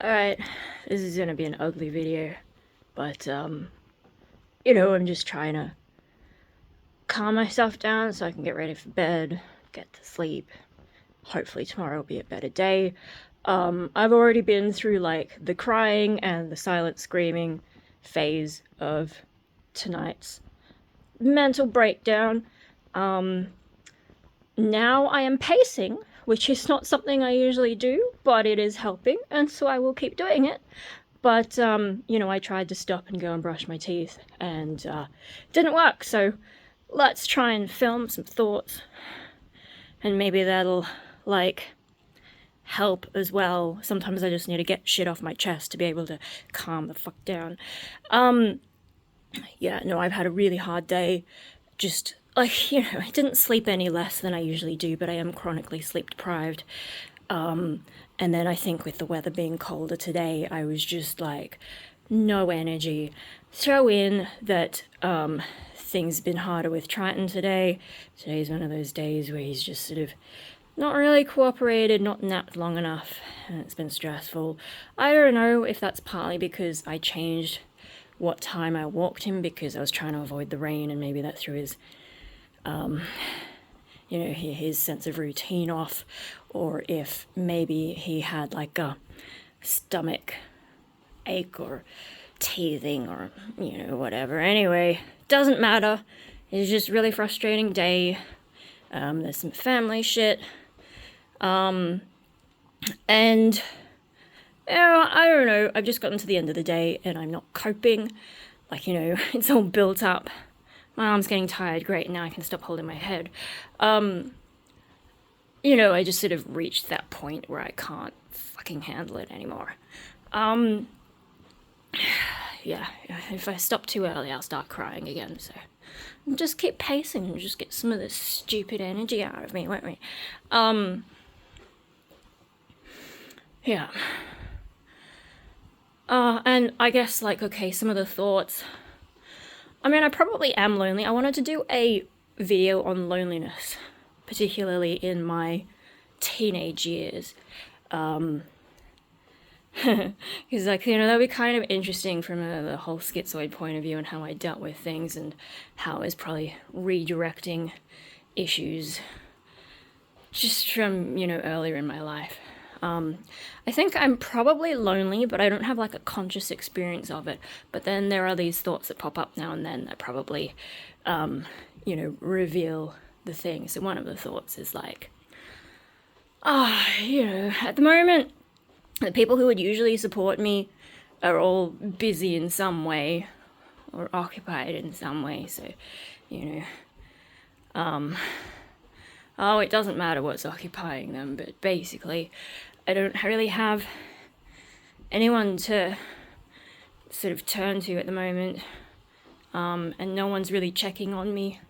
Alright, this is gonna be an ugly video, but, you know, I'm just trying to calm myself down so I can get ready for bed, get to sleep. Hopefully tomorrow will be a better day. I've already been through, like, the crying and the silent screaming phase of tonight's mental breakdown. Now I am pacing, which is not something I usually do, but it is helping, and so I will keep doing it. But, you know, I tried to stop and go and brush my teeth, and didn't work, so let's try and film some thoughts, and maybe that'll, like, help as well. Sometimes I just need to get shit off my chest to be able to calm the fuck down. Yeah, no, I've had a really hard day. Just, like, you know, I didn't sleep any less than I usually do, but I am chronically sleep deprived. And then I think with the weather being colder today, I was just like, no energy. Throw in that things have been harder with Triton today. Today's one of those days where he's just sort of not really cooperated, not napped long enough, and it's been stressful. I don't know if that's partly because I changed what time I walked him because I was trying to avoid the rain, and maybe that threw his you know, his sense of routine off, or if maybe he had like a stomach ache or teething or, you know, whatever. Anyway, doesn't matter. It's just really frustrating day. There's some family shit. And, you know, I don't know, I've just gotten to the end of the day and I'm not coping. Like, you know, it's all built up. My arm's getting tired, great, now I can stop holding my head. You know, I just sort of reached that point where I can't fucking handle it anymore. Yeah, if I stop too early, I'll start crying again, so just keep pacing and just get some of this stupid energy out of me, won't we? Yeah. And I guess, like, okay, some of the thoughts. I mean, I probably am lonely. I wanted to do a video on loneliness, particularly in my teenage years. Because, like, you know, that'd be kind of interesting from the whole schizoid point of view and how I dealt with things and how I was probably redirecting issues just from, you know, earlier in my life. I think I'm probably lonely, but I don't have like a conscious experience of it. But then there are these thoughts that pop up now and then that probably, you know, reveal the thing. So one of the thoughts is like, you know, at the moment, the people who would usually support me are all busy in some way or occupied in some way. So, you know, oh, it doesn't matter what's occupying them, but basically, I don't really have anyone to sort of turn to at the moment, and no one's really checking on me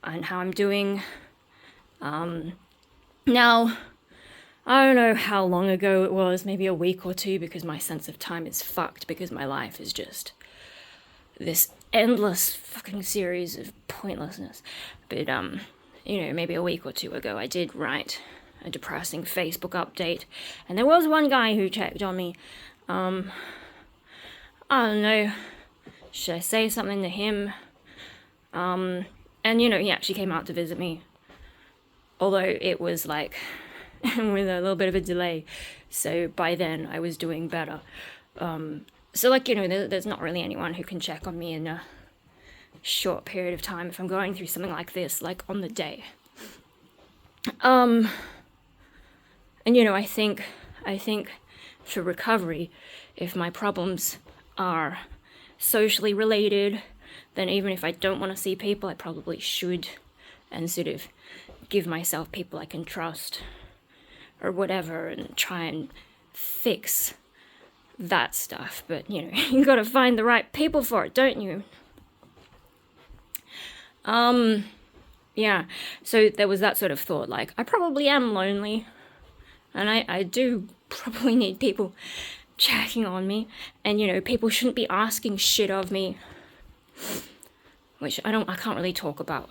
and how I'm doing. Now, I don't know how long ago it was, maybe a week or two, because my sense of time is fucked, because my life is just this endless fucking series of pointlessness. But, you know, maybe a week or two ago, I did write a depressing Facebook update, and there was one guy who checked on me. I don't know, should I say something to him? And, you know, he actually came out to visit me, although it was like with a little bit of a delay, so by then I was doing better. So, like, you know, there's not really anyone who can check on me in a short period of time if I'm going through something like this, like on the day. And, you know, I think for recovery, if my problems are socially related, then even if I don't want to see people, I probably should, and sort of give myself people I can trust or whatever and try and fix that stuff. But, you know, you gotta find the right people for it, don't you? Yeah, so there was that sort of thought, like, I probably am lonely, and I do probably need people checking on me, and, you know, people shouldn't be asking shit of me, which I can't really talk about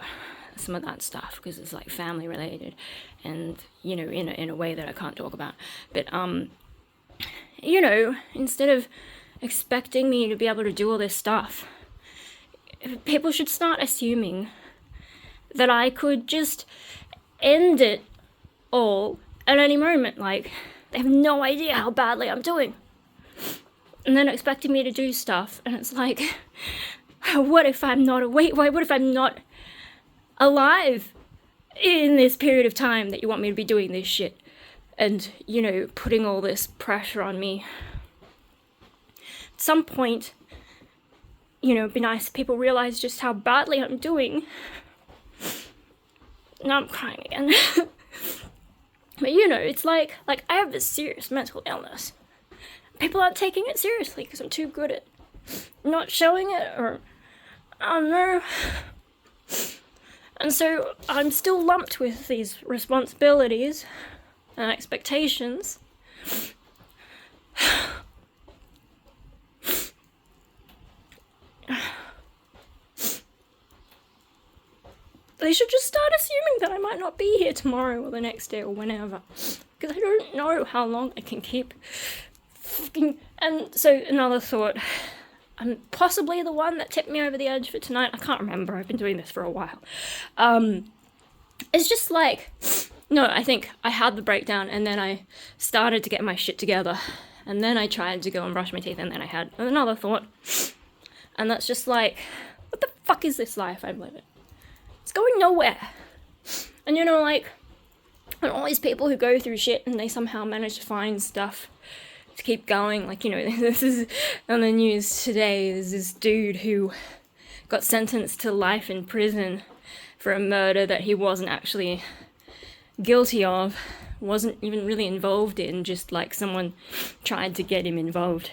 some of that stuff, because it's, like, family related, and, you know, in a way that I can't talk about, but, you know, instead of expecting me to be able to do all this stuff, people should start assuming that I could just end it all at any moment. Like, they have no idea how badly I'm doing. And then expecting me to do stuff, and it's like, what if I'm not awake? What if I'm not alive in this period of time that you want me to be doing this shit? And, you know, putting all this pressure on me. At some point, you know, it'd be nice if people realize just how badly I'm doing. Now I'm crying again. But, you know, it's like I have this serious mental illness. People aren't taking it seriously because I'm too good at not showing it, or I don't know. And so I'm still lumped with these responsibilities and expectations. They should just start assuming that I might not be here tomorrow or the next day or whenever. Because I don't know how long I can keep fucking... And so another thought. I'm possibly the one that tipped me over the edge for tonight. I can't remember. I've been doing this for a while. It's just like... No, I think I had the breakdown and then I started to get my shit together. And then I tried to go and brush my teeth and then I had another thought. And that's just like, what the fuck is this life I'm living? It's going nowhere. And you know, like, and all these people who go through shit and they somehow manage to find stuff to keep going. Like, you know, this is on the news today. There's this dude who got sentenced to life in prison for a murder that he wasn't actually guilty of, wasn't even really involved in, just like someone tried to get him involved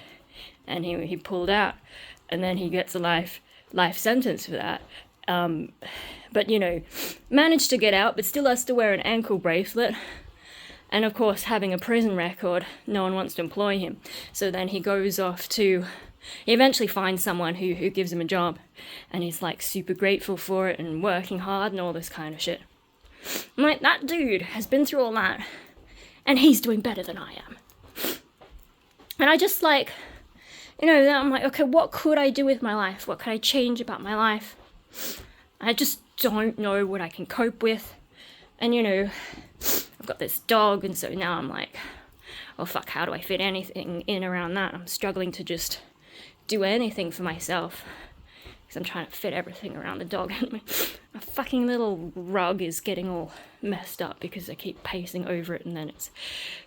and he pulled out, and then he gets a life sentence for that. But you know, managed to get out, but still has to wear an ankle bracelet. And of course, having a prison record, no one wants to employ him. So then he goes off to, he eventually finds someone who gives him a job, and he's like super grateful for it and working hard and all this kind of shit. I'm like, that dude has been through all that, and he's doing better than I am. And I just like, you know, I'm like, okay, what could I do with my life? What could I change about my life? I just don't know what I can cope with. And, you know, I've got this dog, and so now I'm like, oh fuck, how do I fit anything in around that? I'm struggling to just do anything for myself. I'm trying to fit everything around the dog, and my fucking little rug is getting all messed up because I keep pacing over it and then it's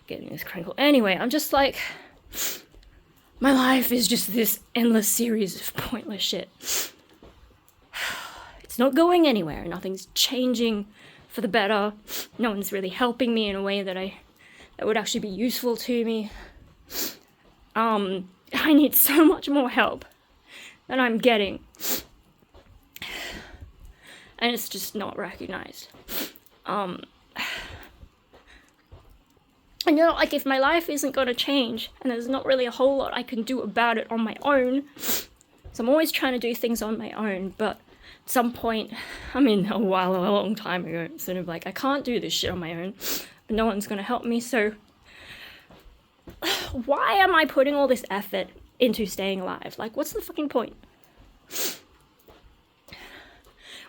getting this crinkle. Anyway, I'm just like, my life is just this endless series of pointless shit. It's not going anywhere. Nothing's changing for the better. No one's really helping me in a way that would actually be useful to me. I need so much more help than I'm getting. And it's just not recognized. And you know, like, if my life isn't going to change, and there's not really a whole lot I can do about it on my own, so I'm always trying to do things on my own, but at some point, I mean, a long time ago, it's sort of like, I can't do this shit on my own, but no one's going to help me, so why am I putting all this effort into staying alive? Like, what's the fucking point?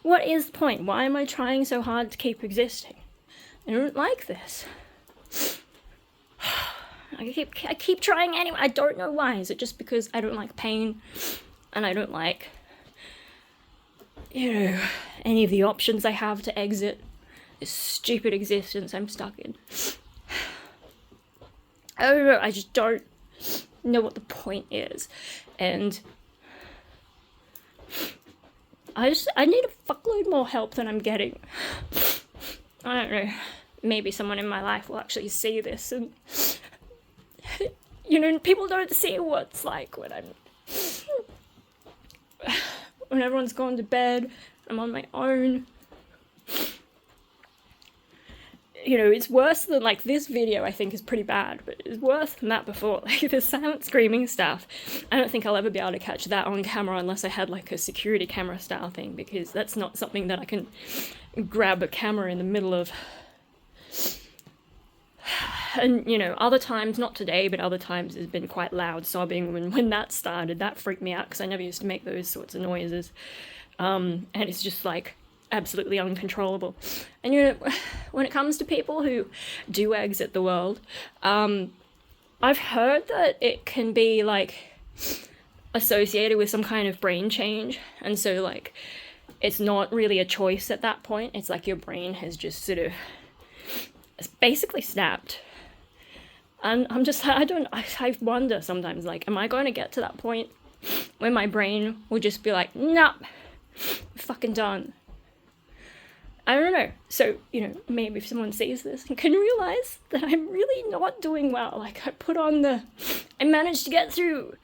What is the point? Why am I trying so hard to keep existing? I don't like this. I keep trying anyway. I don't know why. Is it just because I don't like pain, and I don't like, you know, any of the options I have to exit this stupid existence I'm stuck in? I don't know. I just don't know what the point is, and I need a fuckload more help than I'm getting. I don't know. Maybe someone in my life will actually see this, and you know, people don't see what it's like when everyone's gone to bed, I'm on my own. You know, it's worse than, like, this video I think is pretty bad, but it's worse than that before. Like, the silent screaming stuff, I don't think I'll ever be able to catch that on camera unless I had, like, a security camera style thing, because that's not something that I can grab a camera in the middle of And, you know, other times, not today, but other times there's been quite loud sobbing when that started. That freaked me out because I never used to make those sorts of noises. And it's just like absolutely uncontrollable. And, you know, when it comes to people who do exit the world, I've heard that it can be like associated with some kind of brain change. And so like, it's not really a choice at that point. It's like your brain has just sort of basically snapped. And I'm just, I wonder sometimes, like, am I going to get to that point where my brain will just be like, nah, fucking done. I don't know. So, you know, maybe if someone sees this and can realize that I'm really not doing well, like I managed to get through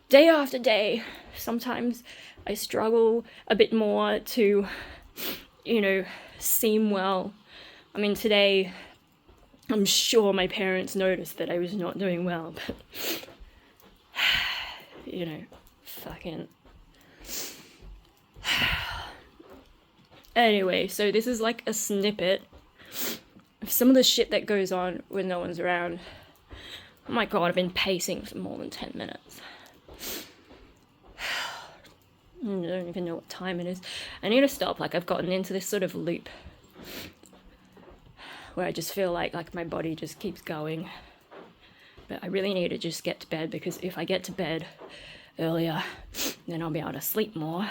day after day. Sometimes I struggle a bit more to, you know, seem well. I mean, today, I'm sure my parents noticed that I was not doing well, but, you know, fucking... Anyway, so this is like a snippet of some of the shit that goes on when no one's around. Oh my god, I've been pacing for more than 10 minutes. I don't even know what time it is. I need to stop, like I've gotten into this sort of loop where I just feel like my body just keeps going. But I really need to just get to bed, because if I get to bed earlier, then I'll be able to sleep more.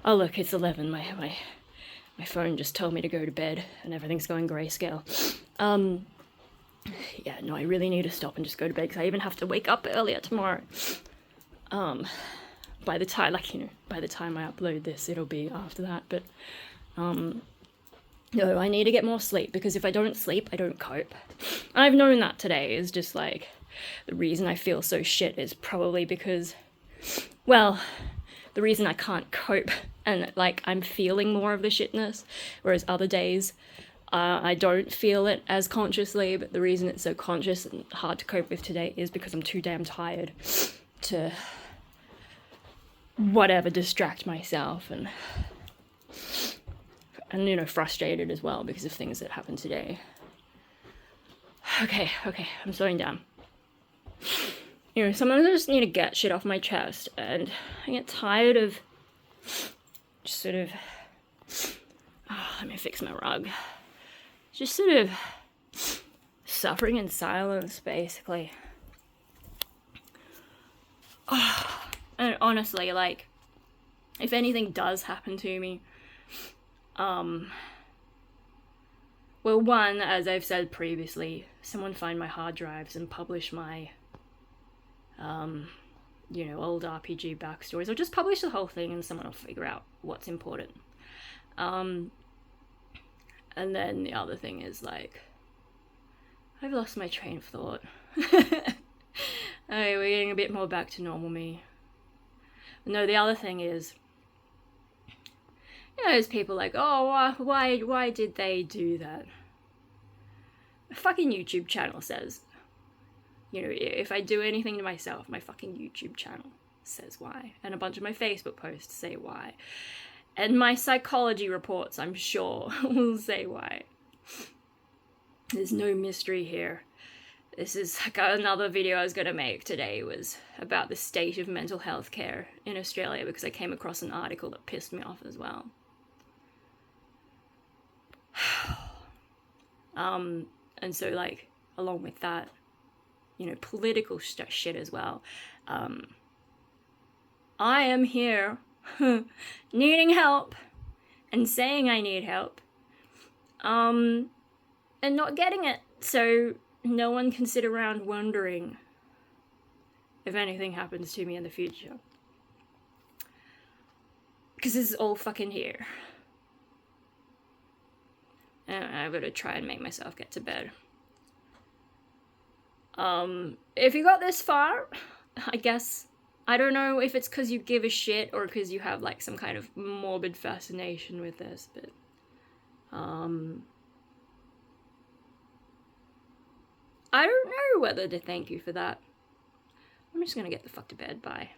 Oh look, it's 11, my phone just told me to go to bed and everything's going grayscale. Yeah, no, I really need to stop and just go to bed, because I even have to wake up earlier tomorrow. By the time, like, you know, by the time I upload this, it'll be after that, but, no, I need to get more sleep, because if I don't sleep, I don't cope. And I've known that today is just, like, the reason I feel so shit is probably because, well, the reason I can't cope and, like, I'm feeling more of the shitness, whereas other days, I don't feel it as consciously, but the reason it's so conscious and hard to cope with today is because I'm too damn tired to, whatever, distract myself, and you know, frustrated as well because of things that happened today. Okay, I'm slowing down. You know, sometimes I just need to get shit off my chest, and I get tired of just sort of, let me fix my rug. Just sort of suffering in silence, basically. And honestly, like, if anything does happen to me, well, one, as I've said previously, someone find my hard drives and publish my, you know, old RPG backstories, or just publish the whole thing and someone will figure out what's important. And then the other thing is, like, I've lost my train of thought. Okay, we're getting a bit more back to normal me. No, the other thing is, you know, there's people like, oh, why did they do that? My fucking YouTube channel says, you know, if I do anything to myself, my fucking YouTube channel says why. And a bunch of my Facebook posts say why. And my psychology reports, I'm sure, will say why. There's no mystery here. This is like another video I was going to make today was about the state of mental health care in Australia, because I came across an article that pissed me off as well. And so, like, along with that, you know, political shit as well. I am here needing help and saying I need help, and not getting it. So no one can sit around wondering if anything happens to me in the future. Because this is all fucking here. And I've got to try and make myself get to bed. If you got this far, I guess, I don't know if it's because you give a shit or because you have, like, some kind of morbid fascination with this, but, I don't know whether to thank you for that. I'm just gonna get the fuck to bed. Bye.